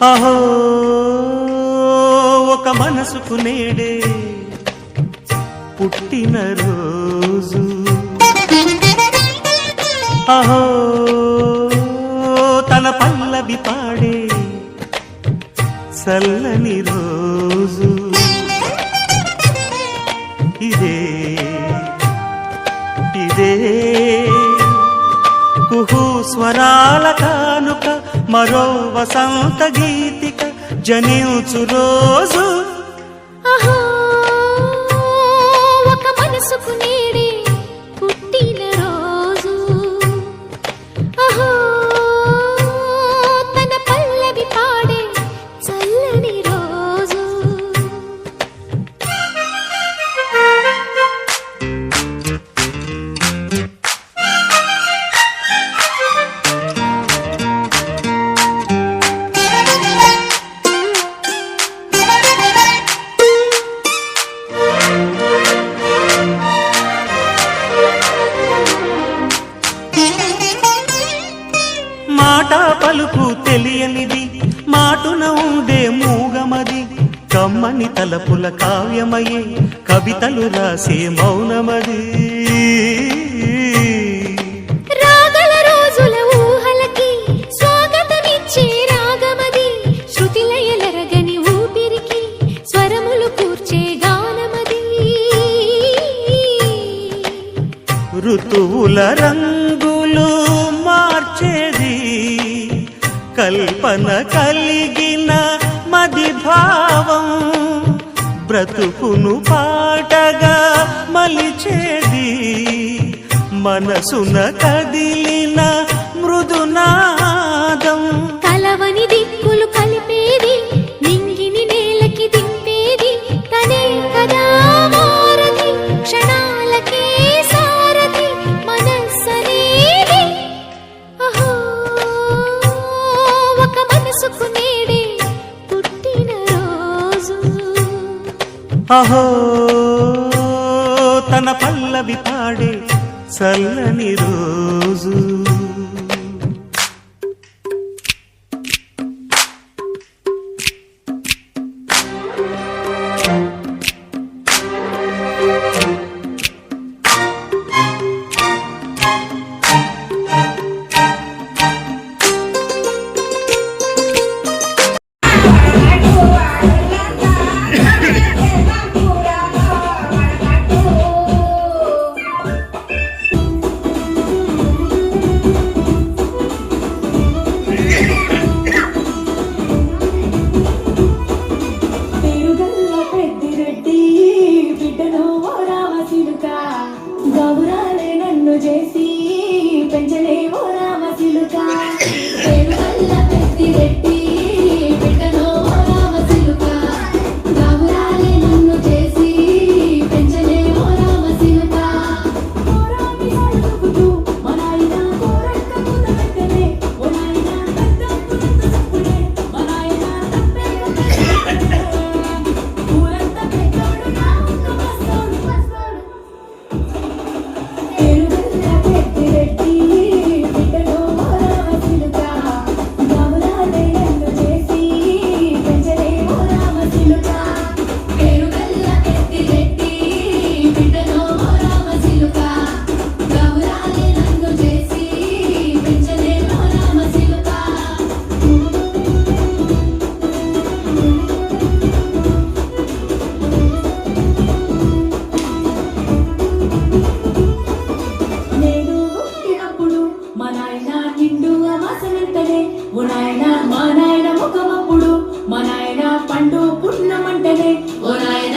అహో ఒక మనసుకు నేడే పుట్టిన రోజు, అహో తన పల్లవి పాడే చల్లని రోజు, ఇదే ఇదే కుహు స్వరాల కానుక, మరో వసంత గీతిక జనించు రోజు. అహో ఒక మనసుకు నేడే పుట్టిన రోజు, అహో తన పల్లవి పాడే చల్లని రోజు. మాట పలుకు తెలియనిది, మాటున ఉండే మూగమది, కమ్మని తలపుల కావ్యమయే కవితలు రాసే మౌనమది. రాగల రోజుల ఊహలకి స్వాగతమిచ్చే రాగమది, శృతిలయలరగని ఊపిరికి స్వరములు కూర్చే గానమది. ఋతువుల రంగులు మార్చేది, కల్పన కలిగిన మది భావం, బ్రతుకును పాటగా మలిచేది, మనసున కదిలిన మృదునాదం. కలవని దిక్కులు కలిపేది, నింగిని నేలకి దింపేది, తనే కదా మారది, క్షణాలకే సారథి మనస్సనేది. అహో ఒక మనసుకు నేడే పుట్టిన రోజు, అహో తన పల్లవి పాడే చల్లని రోజు. గౌరాలే నన్ను చేసి పెంచలే ఓ రామ సిలుక, పేరుగల్ల పెద్దిరెడ్డి బిడ్డలో ఓ రామ సిలుక, గౌరాలే నన్ను చేసి పెంచలే ఓ రామ సిలుక. కోరామి అడుగుతూ మా నాయన కోరక్క కుదరక్కనే, ఓ నాయన పెద్దప్పుడంత తప్పుడే, మా నాయన తప్పే ఊరంతా పెద్దోడు నా ఒక్క మస్తోడు. ఓ నాయన మా నాయన ముఖమప్పుడు, మా నాయన పండు పుట్టినమంటనే, ఓ నాయన